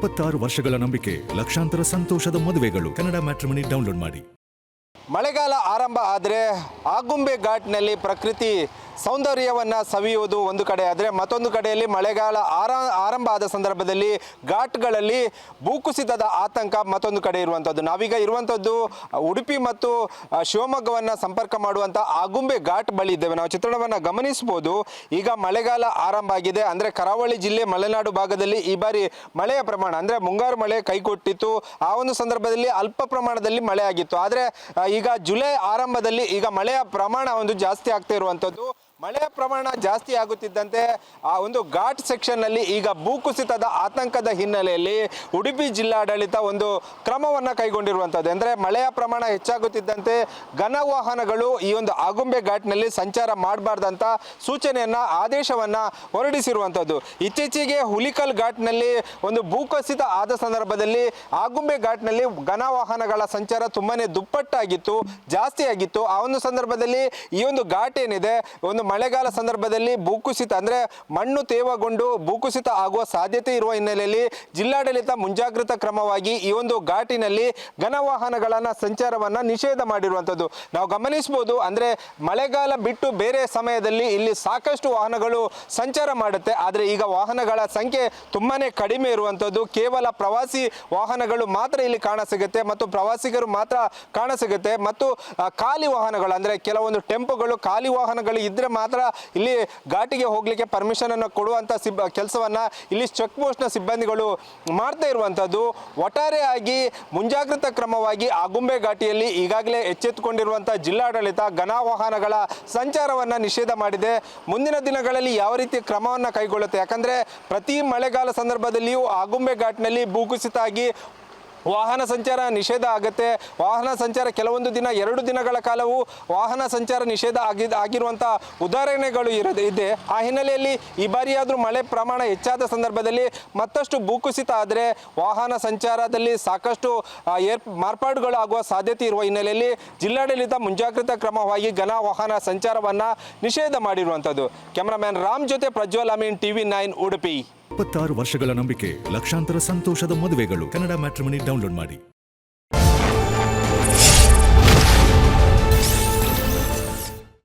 26 ವರ್ಷಗಳ ನಂಬಿಕೆ, ಲಕ್ಷಾಂತರ ಸಂತೋಷದ ಮದುವೆಗಳು. ಕನ್ನಡ ಮ್ಯಾಟ್ರಿಮನಿ ಡೌನ್ಲೋಡ್ ಮಾಡಿ. ಮಳೆಗಾಲ ಆರಂಭ ಆದರೆ ಆಗುಂಬೆ ಘಾಟ್ನಲ್ಲಿ ಪ್ರಕೃತಿ ಸೌಂದರ್ಯವನ್ನು ಸವಿಯುವುದು ಒಂದು ಕಡೆ ಆದರೆ, ಮತ್ತೊಂದು ಕಡೆಯಲ್ಲಿ ಮಳೆಗಾಲ ಆರಂಭ ಆದ ಸಂದರ್ಭದಲ್ಲಿ ಘಾಟ್ಗಳಲ್ಲಿ ಭೂಕುಸಿತದ ಆತಂಕ ಮತ್ತೊಂದು ಕಡೆ ಇರುವಂಥದ್ದು. ನಾವೀಗ ಇರುವಂಥದ್ದು ಉಡುಪಿ ಮತ್ತು ಶಿವಮೊಗ್ಗವನ್ನು ಸಂಪರ್ಕ ಮಾಡುವಂಥ ಆಗುಂಬೆ ಘಾಟ್ ಬಳಿ ಇದ್ದೇವೆ. ನಾವು ಚಿತ್ರಣವನ್ನು ಗಮನಿಸ್ಬೋದು. ಈಗ ಮಳೆಗಾಲ ಆರಂಭ ಆಗಿದೆ. ಅಂದರೆ ಕರಾವಳಿ ಜಿಲ್ಲೆ, ಮಲೆನಾಡು ಭಾಗದಲ್ಲಿ ಈ ಬಾರಿ ಮಳೆಯ ಪ್ರಮಾಣ ಅಂದರೆ ಮುಂಗಾರು ಮಳೆ ಕೈಕೊಟ್ಟಿತ್ತು. ಆ ಒಂದು ಸಂದರ್ಭದಲ್ಲಿ ಅಲ್ಪ ಪ್ರಮಾಣದಲ್ಲಿ ಮಳೆ ಆಗಿತ್ತು. ಆದರೆ ಈಗ ಜುಲೈ ಆರಂಭದಲ್ಲಿ ಈಗ ಮಳೆಯ ಪ್ರಮಾಣ ಒಂದು ಜಾಸ್ತಿ ಆಗ್ತಾ ಇರುವಂಥದ್ದು. ಮಳೆಯ ಪ್ರಮಾಣ ಜಾಸ್ತಿ ಆಗುತ್ತಿದ್ದಂತೆ ಆ ಒಂದು ಘಾಟ್ ಸೆಕ್ಷನ್ನಲ್ಲಿ ಈಗ ಭೂಕುಸಿತದ ಆತಂಕದ ಹಿನ್ನೆಲೆಯಲ್ಲಿ ಉಡುಪಿ ಜಿಲ್ಲಾಡಳಿತ ಒಂದು ಕ್ರಮವನ್ನು ಕೈಗೊಂಡಿರುವಂಥದ್ದು. ಅಂದರೆ ಮಳೆಯ ಪ್ರಮಾಣ ಹೆಚ್ಚಾಗುತ್ತಿದ್ದಂತೆ ಘನ ವಾಹನಗಳು ಈ ಒಂದು ಆಗುಂಬೆ ಘಾಟ್ನಲ್ಲಿ ಸಂಚಾರ ಮಾಡಬಾರ್ದಂತ ಸೂಚನೆಯನ್ನು, ಆದೇಶವನ್ನು ಹೊರಡಿಸಿರುವಂಥದ್ದು. ಇತ್ತೀಚೆಗೆ ಹುಲಿಕಲ್ ಘಾಟ್ನಲ್ಲಿ ಒಂದು ಭೂಕುಸಿತ ಆದ ಸಂದರ್ಭದಲ್ಲಿ ಆಗುಂಬೆ ಘಾಟ್ನಲ್ಲಿ ಘನ ವಾಹನಗಳ ಸಂಚಾರ ತುಂಬಾ ದುಪ್ಪಟ್ಟಾಗಿತ್ತು, ಜಾಸ್ತಿ ಆಗಿತ್ತು. ಆ ಒಂದು ಸಂದರ್ಭದಲ್ಲಿ ಈ ಒಂದು ಘಾಟ್ ಏನಿದೆ, ಒಂದು ಮಳೆಗಾಲ ಸಂದರ್ಭದಲ್ಲಿ ಭೂಕುಸಿತ ಅಂದರೆ ಮಣ್ಣು ತೇವಗೊಂಡು ಭೂಕುಸಿತ ಆಗುವ ಸಾಧ್ಯತೆ ಇರುವ ಹಿನ್ನೆಲೆಯಲ್ಲಿ ಜಿಲ್ಲಾಡಳಿತ ಮುಂಜಾಗ್ರತಾ ಕ್ರಮವಾಗಿ ಈ ಒಂದು ಘಾಟಿನಲ್ಲಿ ಘನ ವಾಹನಗಳನ್ನು ಸಂಚಾರವನ್ನು ನಿಷೇಧ ಮಾಡಿರುವಂಥದ್ದು ನಾವು ಗಮನಿಸಬಹುದು. ಅಂದರೆ ಮಳೆಗಾಲ ಬಿಟ್ಟು ಬೇರೆ ಸಮಯದಲ್ಲಿ ಇಲ್ಲಿ ಸಾಕಷ್ಟು ವಾಹನಗಳು ಸಂಚಾರ ಮಾಡುತ್ತೆ. ಆದರೆ ಈಗ ವಾಹನಗಳ ಸಂಖ್ಯೆ ತುಂಬಾ ಕಡಿಮೆ ಇರುವಂಥದ್ದು. ಕೇವಲ ಪ್ರವಾಸಿ ವಾಹನಗಳು ಮಾತ್ರ ಇಲ್ಲಿ ಕಾಣಸಿಗುತ್ತೆ ಮತ್ತು ಪ್ರವಾಸಿಗರು ಮಾತ್ರ ಕಾಣಸಿಗುತ್ತೆ. ಮತ್ತು ಖಾಲಿ ವಾಹನಗಳು ಅಂದರೆ ಕೆಲವೊಂದು ಟೆಂಪೋಗಳು, ಖಾಲಿ ವಾಹನಗಳು ಇದ್ರೆ ಮಾತ್ರ ಇಲ್ಲಿ ಘಾಟಿಗೆ ಹೋಗಲಿಕ್ಕೆ ಪರ್ಮಿಷನ್ ಅನ್ನು ಕೊಡುವಂಥ ಕೆಲಸವನ್ನು ಇಲ್ಲಿ ಚೆಕ್ ಪೋಸ್ಟ್ನ ಸಿಬ್ಬಂದಿಗಳು ಮಾಡ್ತಾ ಇರುವಂಥದ್ದು. ಒಟ್ಟಾರೆಯಾಗಿ ಮುಂಜಾಗ್ರತಾ ಕ್ರಮವಾಗಿ ಆಗುಂಬೆ ಘಾಟಿಯಲ್ಲಿ ಈಗಾಗಲೇ ಎಚ್ಚೆತ್ತುಕೊಂಡಿರುವಂಥ ಜಿಲ್ಲಾಡಳಿತ ಘನ ವಾಹನಗಳ ಸಂಚಾರವನ್ನು ನಿಷೇಧ ಮಾಡಿದೆ. ಮುಂದಿನ ದಿನಗಳಲ್ಲಿ ಯಾವ ರೀತಿ ಕ್ರಮವನ್ನು ಕೈಗೊಳ್ಳುತ್ತೆ, ಯಾಕಂದರೆ ಪ್ರತಿ ಮಳೆಗಾಲ ಸಂದರ್ಭದಲ್ಲಿಯೂ ಆಗುಂಬೆ ಘಾಟ್ನಲ್ಲಿ ಭೂಕುಸಿತ ಆಗಿ ವಾಹನ ಸಂಚಾರ ನಿಷೇಧ ಆಗುತ್ತೆ. ವಾಹನ ಸಂಚಾರ ಕೆಲವೊಂದು ದಿನ, 2 ದಿನಗಳ ಕಾಲವೂ ವಾಹನ ಸಂಚಾರ ನಿಷೇಧ ಆಗಿರುವಂಥ ಉದಾಹರಣೆಗಳು ಇದೆ. ಆ ಹಿನ್ನೆಲೆಯಲ್ಲಿ ಈ ಬಾರಿಯಾದರೂ ಮಳೆ ಪ್ರಮಾಣ ಹೆಚ್ಚಾದ ಸಂದರ್ಭದಲ್ಲಿ ಮತ್ತಷ್ಟು ಭೂಕುಸಿತ ಆದರೆ ವಾಹನ ಸಂಚಾರದಲ್ಲಿ ಸಾಕಷ್ಟು ಮಾರ್ಪಾಡುಗಳು ಆಗುವ ಸಾಧ್ಯತೆ ಇರುವ ಹಿನ್ನೆಲೆಯಲ್ಲಿ ಜಿಲ್ಲಾಡಳಿತ ಮುಂಜಾಗ್ರತಾ ಕ್ರಮವಾಗಿ ಘನ ವಾಹನ ಸಂಚಾರವನ್ನು ನಿಷೇಧ ಮಾಡಿರುವಂಥದ್ದು. ಕ್ಯಾಮರಾಮ್ಯಾನ್ ರಾಮ್ ಜೊತೆ ಪ್ರಜ್ವಲ್ ಅಮೀನ್, TV9 ಉಡುಪಿ. 26 ವರ್ಷಗಳ ನಂಬಿಕೆ, ಲಕ್ಷಾಂತರ ಸಂತೋಷದ ಮದುವೆಗಳು. ಕನ್ನಡ ಮ್ಯಾಟ್ರಿಮನಿ ಡೌನ್ಲೋಡ್ ಮಾಡಿ.